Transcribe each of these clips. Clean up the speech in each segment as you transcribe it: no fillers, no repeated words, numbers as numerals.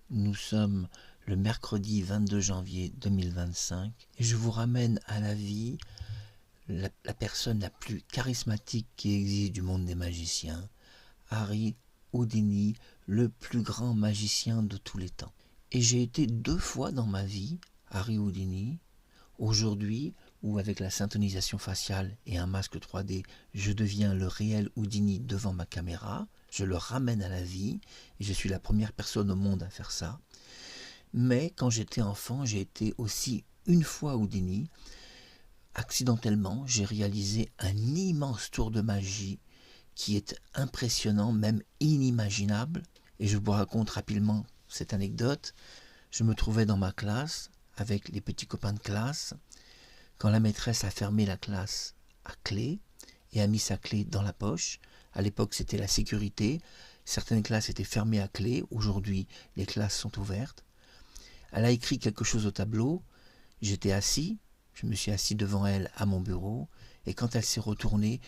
Nous sommes le mercredi 22 janvier 2025 et je vous ramène à la vie la personne la plus charismatique qui existe du monde des magiciens, Harry Houdini, le plus grand magicien de tous les temps. Et j'ai été 2 fois dans ma vie Harry Houdini. Aujourd'hui, où avec la syntonisation faciale et un masque 3D, je deviens le réel Houdini devant ma caméra, je le ramène à la vie, et je suis la première personne au monde à faire ça. Mais quand j'étais enfant, j'ai été aussi une fois Houdini. Accidentellement, j'ai réalisé un immense tour de magie qui est impressionnant, même inimaginable. Et je vous raconte rapidement cette anecdote. Je me trouvais dans ma classe avec les petits copains de classe quand la maîtresse a fermé la classe à clé et a mis sa clé dans la poche. À l'époque, c'était la sécurité. Certaines classes étaient fermées à clé. Aujourd'hui, les classes sont ouvertes. Elle a écrit quelque chose au tableau. J'étais assis. Je me suis assis devant elle à mon bureau. Et quand elle s'est retournée,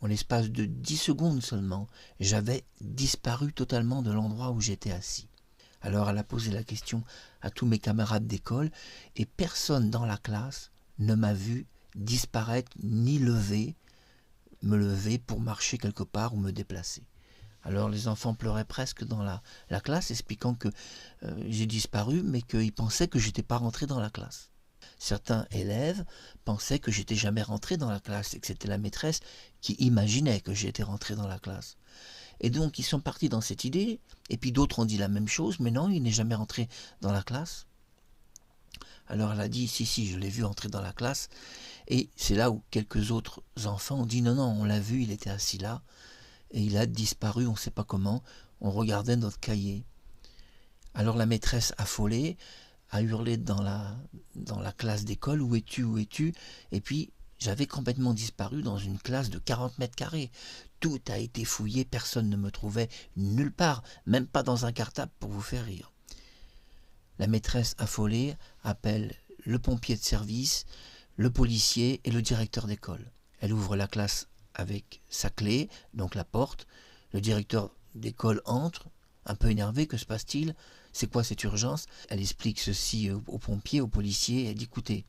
en l'espace de 10 secondes seulement, j'avais disparu totalement de l'endroit où j'étais assis. Alors elle a posé la question à tous mes camarades d'école et personne dans la classe ne m'a vu disparaître ni me lever pour marcher quelque part ou me déplacer. Alors les enfants pleuraient presque dans la classe, expliquant que j'ai disparu, mais qu'ils pensaient que j'étais pas rentré dans la classe. Certains élèves pensaient que j'étais jamais rentré dans la classe et que c'était la maîtresse qui imaginait que j'étais rentré dans la classe. Et donc ils sont partis dans cette idée, et puis d'autres ont dit la même chose, mais non, il n'est jamais rentré dans la classe. Alors elle a dit, si, je l'ai vu entrer dans la classe, et c'est là où quelques autres enfants ont dit, non, on l'a vu, il était assis là, et il a disparu, on ne sait pas comment, on regardait notre cahier. Alors la maîtresse affolée a hurlé dans la classe d'école, où es-tu? Et puis j'avais complètement disparu dans une classe de 40 mètres carrés. Tout a été fouillé, personne ne me trouvait nulle part, même pas dans un cartable pour vous faire rire. La maîtresse affolée appelle le pompier de service, le policier et le directeur d'école. Elle ouvre la classe avec sa clé, donc la porte. Le directeur d'école entre, un peu énervé, que se passe-t-il? C'est quoi cette urgence? Elle explique ceci aux pompiers, aux policiers. Elle dit, écoutez,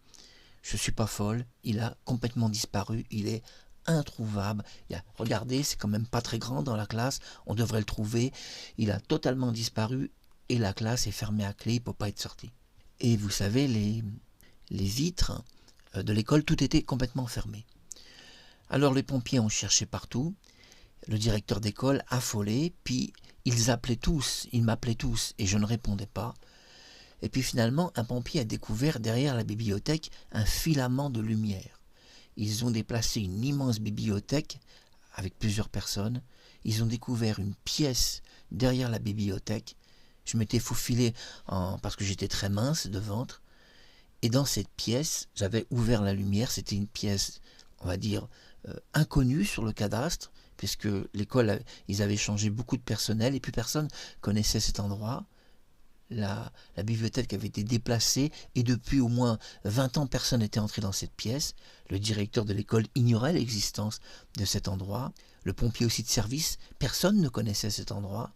je ne suis pas folle, il a complètement disparu, il est introuvable. Regardez, c'est quand même pas très grand dans la classe, on devrait le trouver. Il a totalement disparu et la classe est fermée à clé, il ne peut pas être sorti. Et vous savez, les vitres de l'école, tout était complètement fermé. Alors les pompiers ont cherché partout, le directeur d'école affolé, puis ils m'appelaient tous et je ne répondais pas. Et puis finalement, un pompier a découvert derrière la bibliothèque un filament de lumière. Ils ont déplacé une immense bibliothèque avec plusieurs personnes. Ils ont découvert une pièce derrière la bibliothèque. Je m'étais faufilé parce que j'étais très mince de ventre. Et dans cette pièce, j'avais ouvert la lumière. C'était une pièce, on va dire, inconnue sur le cadastre, puisque l'école, ils avaient changé beaucoup de personnel et plus personne connaissait cet endroit. La bibliothèque avait été déplacée et depuis au moins 20 ans, personne n'était entré dans cette pièce. Le directeur de l'école ignorait l'existence de cet endroit. Le pompier aussi de service, personne ne connaissait cet endroit.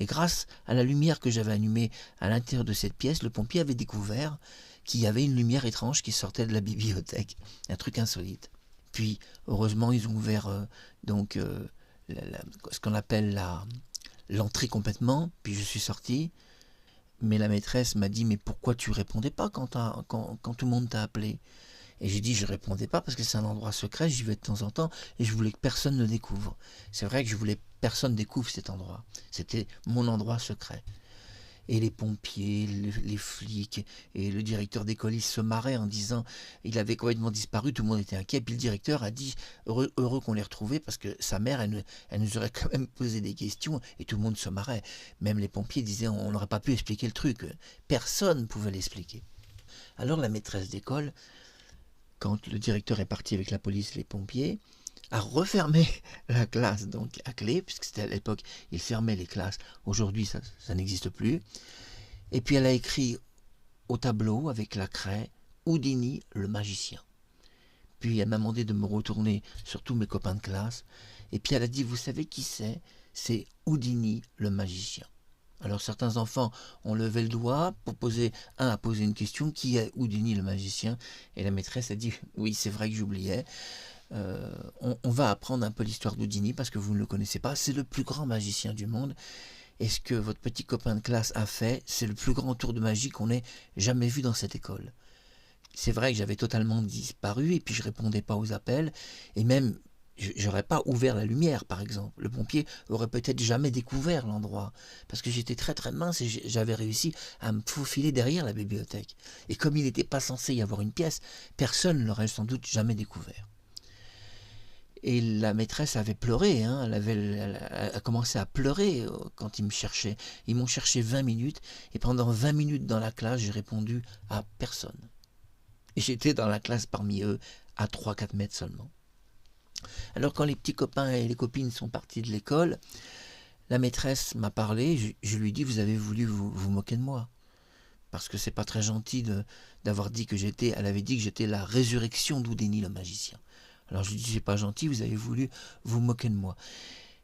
Et grâce à la lumière que j'avais allumée à l'intérieur de cette pièce, le pompier avait découvert qu'il y avait une lumière étrange qui sortait de la bibliothèque. Un truc insolite. Puis, heureusement, ils ont ouvert ce qu'on appelle l'entrée complètement. Puis je suis sorti. Mais la maîtresse m'a dit, mais pourquoi tu répondais pas quand tout le monde t'a appelé? Et j'ai dit, je répondais pas parce que c'est un endroit secret, j'y vais de temps en temps et je voulais que personne ne découvre. C'est vrai que je voulais que personne découvre cet endroit. C'était mon endroit secret. Et les pompiers, les flics et le directeur d'école, ils se marraient en disant, il avait complètement disparu, tout le monde était inquiet. Puis le directeur a dit, heureux qu'on l'ait retrouvé parce que sa mère, elle nous aurait quand même posé des questions et tout le monde se marrait. Même les pompiers disaient, on n'aurait pas pu expliquer le truc. Personne ne pouvait l'expliquer. Alors la maîtresse d'école, quand le directeur est parti avec la police et les pompiers, a refermé la classe donc à clé, puisque c'était à l'époque, il fermait les classes. Aujourd'hui, ça n'existe plus. Et puis elle a écrit au tableau avec la craie Houdini le magicien. Puis elle m'a demandé de me retourner sur tous mes copains de classe. Et puis elle a dit, vous savez qui c'est? C'est Houdini le magicien. Alors certains enfants ont levé le doigt pour poser, un a posé une question, qui est Houdini le magicien? Et la maîtresse a dit, oui c'est vrai que j'oubliais, on va apprendre un peu l'histoire d'Houdini parce que vous ne le connaissez pas, c'est le plus grand magicien du monde. Et ce que votre petit copain de classe a fait, c'est le plus grand tour de magie qu'on ait jamais vu dans cette école. C'est vrai que j'avais totalement disparu et puis je répondais pas aux appels et même j'aurais pas ouvert la lumière par exemple. Le pompier aurait peut-être jamais découvert l'endroit parce que j'étais très très mince et j'avais réussi à me faufiler derrière la bibliothèque. Et comme il n'était pas censé y avoir une pièce, personne ne l'aurait sans doute jamais découvert. Et la maîtresse avait pleuré, hein, elle a commencé à pleurer quand ils me cherchaient. Ils m'ont cherché 20 minutes et pendant 20 minutes dans la classe, j'ai répondu à personne. Et j'étais dans la classe parmi eux, à 3-4 mètres seulement. Alors quand les petits copains et les copines sont partis de l'école, la maîtresse m'a parlé, je lui ai dit, vous avez voulu vous moquer de moi. Parce que c'est pas très gentil d'avoir dit que j'étais, elle avait dit que j'étais la résurrection d'Houdini le magicien. Alors je lui ai dit, c'est pas gentil, vous avez voulu vous moquer de moi.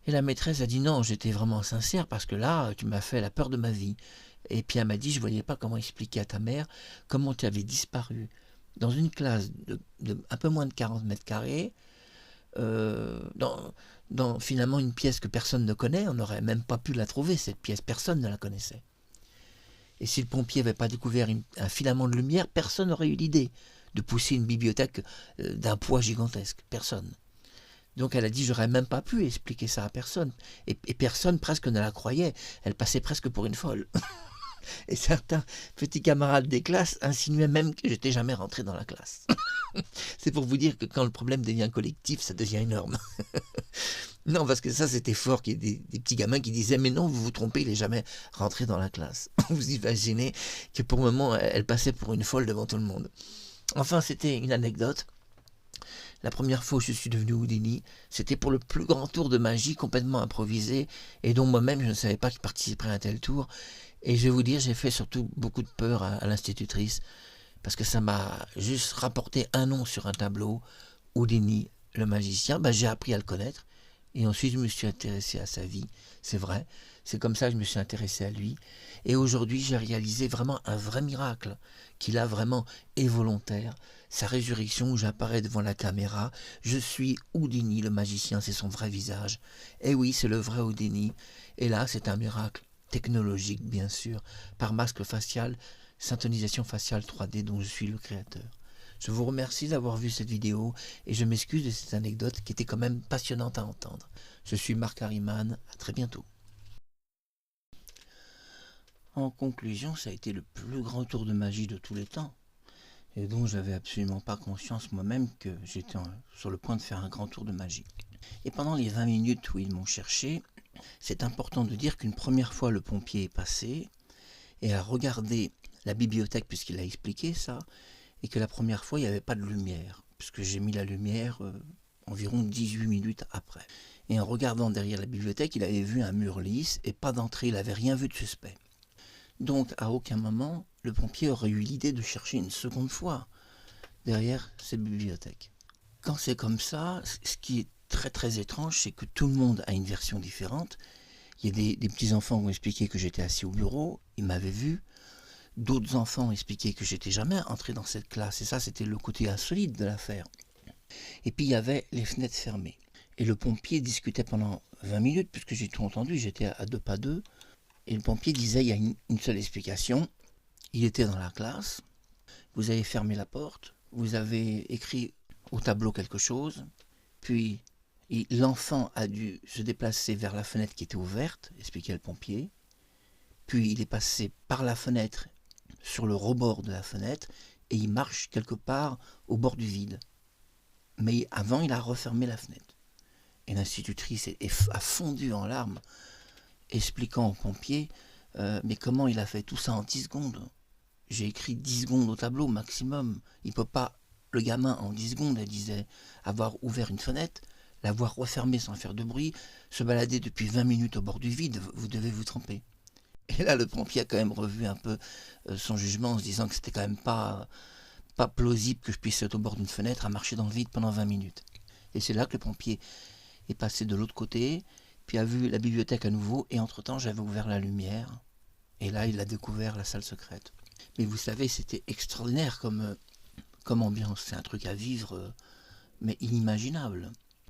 Et la maîtresse a dit, non, j'étais vraiment sincère parce que là, tu m'as fait la peur de ma vie. Et puis elle m'a dit, je voyais pas comment expliquer à ta mère comment tu avais disparu dans une classe de un peu moins de 40 mètres carrés, dans finalement une pièce que personne ne connaît, on n'aurait même pas pu la trouver, cette pièce, personne ne la connaissait. Et si le pompier n'avait pas découvert un filament de lumière, personne n'aurait eu l'idée de pousser une bibliothèque d'un poids gigantesque, personne. Donc elle a dit, j'aurais même pas pu expliquer ça à personne. Et personne presque ne la croyait, elle passait presque pour une folle. Et certains petits camarades des classes insinuaient même que j'étais jamais rentré dans la classe. C'est pour vous dire que quand le problème devient collectif, ça devient énorme. Non, parce que ça c'était fort, qu'il y ait des petits gamins qui disaient, mais non, vous vous trompez, il n'est jamais rentré dans la classe. Vous imaginez que pour le moment, elle passait pour une folle devant tout le monde. Enfin, c'était une anecdote. La première fois où je suis devenu Houdini, c'était pour le plus grand tour de magie complètement improvisé et dont moi-même je ne savais pas qu'il participerait à un tel tour. Et je vais vous dire, j'ai fait surtout beaucoup de peur à l'institutrice parce que ça m'a juste rapporté un nom sur un tableau, Houdini, le magicien. Ben, j'ai appris à le connaître et ensuite je me suis intéressé à sa vie, c'est vrai. C'est comme ça que je me suis intéressé à lui. Et aujourd'hui, j'ai réalisé vraiment un vrai miracle qu'il a vraiment est volontaire. Sa résurrection où j'apparais devant la caméra, je suis Houdini le magicien, c'est son vrai visage. Et oui, c'est le vrai Houdini. Et là, c'est un miracle technologique, bien sûr, par masque facial, syntonisation faciale 3D dont je suis le créateur. Je vous remercie d'avoir vu cette vidéo et je m'excuse de cette anecdote qui était quand même passionnante à entendre. Je suis Marc Harriman, à très bientôt. En conclusion, ça a été le plus grand tour de magie de tous les temps, et dont j'avais absolument pas conscience moi-même que j'étais sur le point de faire un grand tour de magie. Et pendant les 20 minutes où ils m'ont cherché, c'est important de dire qu'une première fois le pompier est passé et a regardé la bibliothèque puisqu'il a expliqué ça, et que la première fois il n'y avait pas de lumière, puisque j'ai mis la lumière environ 18 minutes après. Et en regardant derrière la bibliothèque, il avait vu un mur lisse et pas d'entrée, il n'avait rien vu de suspect. Donc à aucun moment, le pompier aurait eu l'idée de chercher une seconde fois derrière cette bibliothèque. Quand c'est comme ça, ce qui est très très étrange, c'est que tout le monde a une version différente. Il y a des petits-enfants qui ont expliqué que j'étais assis au bureau, ils m'avaient vu. D'autres enfants ont expliqué que j'étais jamais entré dans cette classe, et ça c'était le côté insolite de l'affaire. Et puis il y avait les fenêtres fermées. Et le pompier discutait pendant 20 minutes, puisque j'ai tout entendu, j'étais à 2 pas d'eux. Et le pompier disait, il y a une seule explication. Il était dans la classe, vous avez fermé la porte, vous avez écrit au tableau quelque chose, puis l'enfant a dû se déplacer vers la fenêtre qui était ouverte, expliquait le pompier, puis il est passé par la fenêtre sur le rebord de la fenêtre et il marche quelque part au bord du vide. Mais avant, il a refermé la fenêtre. Et l'institutrice a fondu en larmes, expliquant au pompier mais comment il a fait tout ça en 10 secondes. J'ai écrit 10 secondes au tableau maximum. Il peut pas, le gamin en 10 secondes, elle disait, avoir ouvert une fenêtre, l'avoir refermée sans faire de bruit, se balader depuis 20 minutes au bord du vide, vous devez vous tromper. Et là, le pompier a quand même revu un peu son jugement en se disant que c'était quand même pas plausible que je puisse être au bord d'une fenêtre à marcher dans le vide pendant 20 minutes. Et c'est là que le pompier est passé de l'autre côté, puis a vu la bibliothèque à nouveau, et entre-temps, j'avais ouvert la lumière. Et là, il a découvert la salle secrète. Mais vous savez, c'était extraordinaire comme ambiance. C'est un truc à vivre, mais inimaginable.